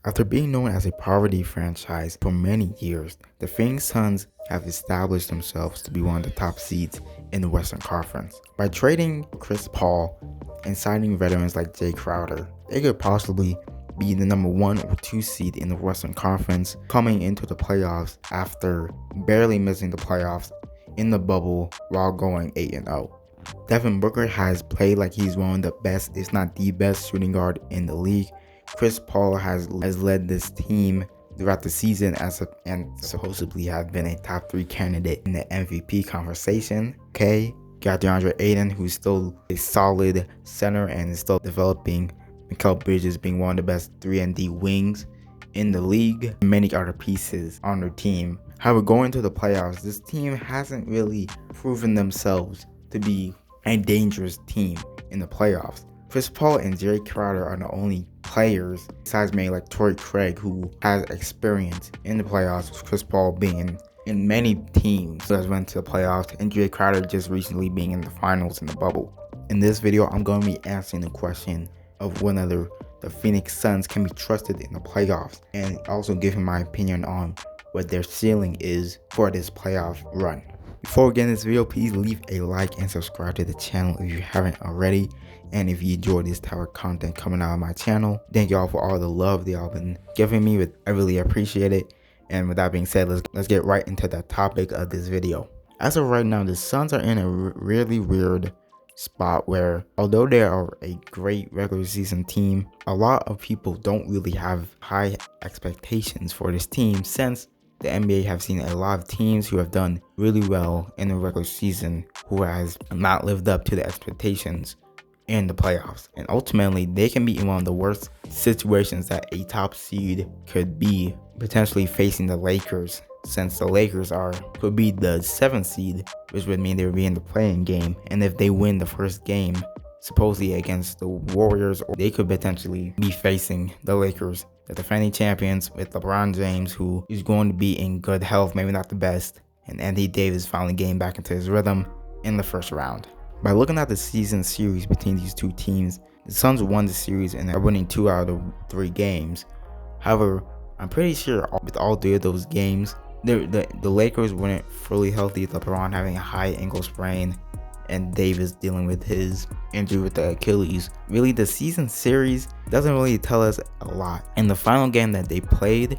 After being known as a poverty franchise for many years, the Phoenix Suns have established themselves to be one of the top seeds in the Western Conference. By trading Chris Paul and signing veterans like Jay Crowder, they could possibly be the number 1 or 2 seed in the Western Conference coming into the playoffs after barely missing the playoffs in the bubble while going 8-0. Devin Booker has played like he's one of the best, if not the best, shooting guard in the league. Chris Paul has led this team throughout the season and supposedly have been a top 3 candidate in the MVP conversation. Okay, got DeAndre Ayton, who's still a solid center and is still developing. Mikal Bridges being one of the best 3-and-D wings in the league. Many other pieces on their team. However, going to the playoffs, this team hasn't really proven themselves to be a dangerous team in the playoffs. Chris Paul and Jay Crowder are the only players, besides maybe like Torrey Craig, who has experience in the playoffs, with Chris Paul being in many teams that went to the playoffs, and Jay Crowder just recently being in the finals in the bubble. In this video, I'm going to be answering the question of whether the Phoenix Suns can be trusted in the playoffs, and also giving my opinion on what their ceiling is for this playoff run. Before we get in this video, please leave a like and subscribe to the channel if you haven't already. And if you enjoy this type of content coming out of my channel, thank y'all for all the love that y'all been giving me. I really appreciate it. And with that being said, let's get right into the topic of this video. As of right now, the Suns are in a really weird spot where, although they are a great regular season team, a lot of people don't really have high expectations for this team, since the NBA have seen a lot of teams who have done really well in the regular season who has not lived up to the expectations in the playoffs. And ultimately, they can be in one of the worst situations that a top seed could be, potentially facing the Lakers, since the Lakers could be the 7th seed, which would mean they would be in the play-in game. And if they win the first game, supposedly against the Warriors, or they could potentially be facing the Lakers, the defending champions, with LeBron James, who is going to be in good health, maybe not the best, and Anthony Davis finally getting back into his rhythm in the first round. By looking at the season series between these two teams, the Suns won the series and are winning 2 out of 3 games. However, I'm pretty sure with all 3 of those games, the Lakers weren't fully healthy, LeBron having a high ankle sprain and Davis dealing with his injury with the Achilles. Really, the season series doesn't really tell us a lot. In the final game that they played,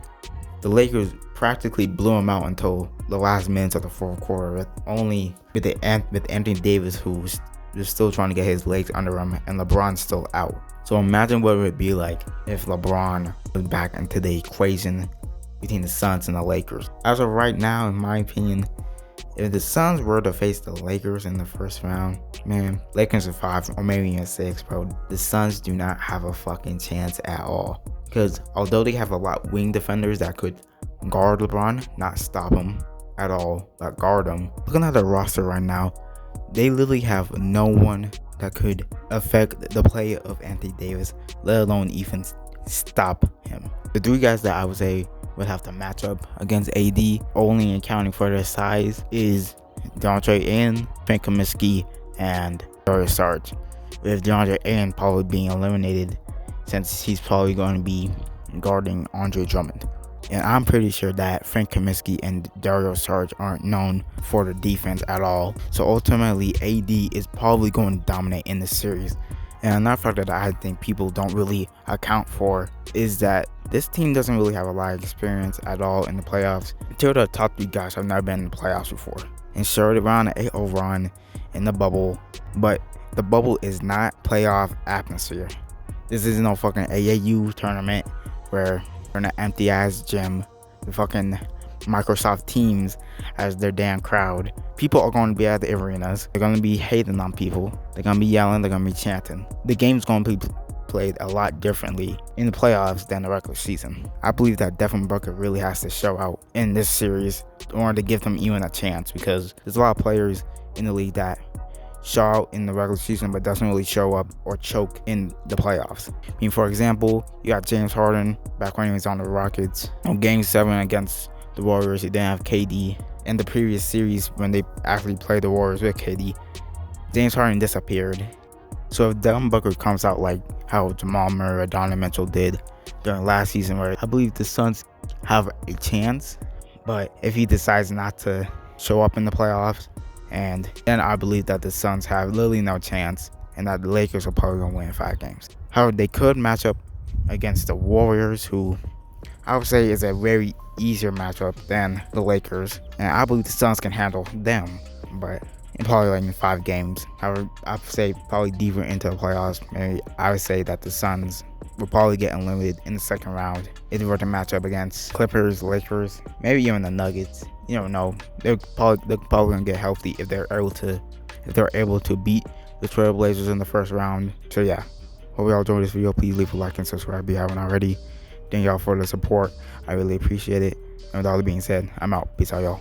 the Lakers practically blew them out until the last minutes of the 4th quarter, with Anthony Davis, who's just still trying to get his legs under him, and LeBron's still out. So imagine what it would be like if LeBron was back into the equation between the Suns and the Lakers. As of right now, in my opinion, if the Suns were to face the Lakers in the first round, man, Lakers are 5 or maybe even 6, bro. The Suns do not have a fucking chance at all. Because although they have a lot of wing defenders that could guard LeBron, not stop him at all, but guard him. Looking at the roster right now, they literally have no one that could affect the play of Anthony Davis, let alone even stop him. The 3 guys that I would say would have to match up against AD, only accounting for their size, is DeAndre Ayton, Frank Kaminsky, and Dario Saric, with DeAndre Ayton probably being eliminated since he's probably going to be guarding Andre Drummond. And I'm pretty sure that Frank Kaminsky and Dario Saric aren't known for the defense at all. So ultimately, AD is probably going to dominate in this series. And another factor that I think people don't really account for is that this team doesn't really have a lot of experience at all in the playoffs. 2 of the top 3 guys have never been in the playoffs before. And sure, they ran an 8-0 run in the bubble, but the bubble is not playoff atmosphere. This is no fucking AAU tournament where we're in an empty ass gym with fucking Microsoft Teams as their damn crowd. People are going to be at the arenas. They're going to be hating on people. They're going to be yelling. They're going to be chanting. The game's going to be played a lot differently in the playoffs than the regular season. I believe that Devin Booker really has to show out in this series in order to give them even a chance, because there's a lot of players in the league that show out in the regular season but doesn't really show up or choke in the playoffs. I mean, for example, you got James Harden back when he was on the Rockets. On Game 7 against the Warriors, he didn't have KD. In the previous series, when they actually played the Warriors with KD, James Harden disappeared. So if Devin Booker comes out like how Jamal Murray or Donovan Mitchell did, during last season, where I believe the Suns have a chance, but if he decides not to show up in the playoffs, and then I believe that the Suns have literally no chance, and that the Lakers are probably gonna win 5 games. However, they could match up against the Warriors, who I would say is a very easier matchup than the Lakers, and I believe the Suns can handle them, but in probably like in 5 games. However, I would say probably deeper into the playoffs, maybe I would say that the Suns will probably get eliminated in the second round if they were to match up against Clippers, Lakers, maybe even the Nuggets. You don't know. They're probably gonna get healthy if they're able to beat the Trailblazers in the first round. So yeah, hope y'all enjoyed this video. Please leave a like and subscribe if you haven't already. Thank y'all for the support. I really appreciate it. And with all that being said, I'm out. Peace out, y'all.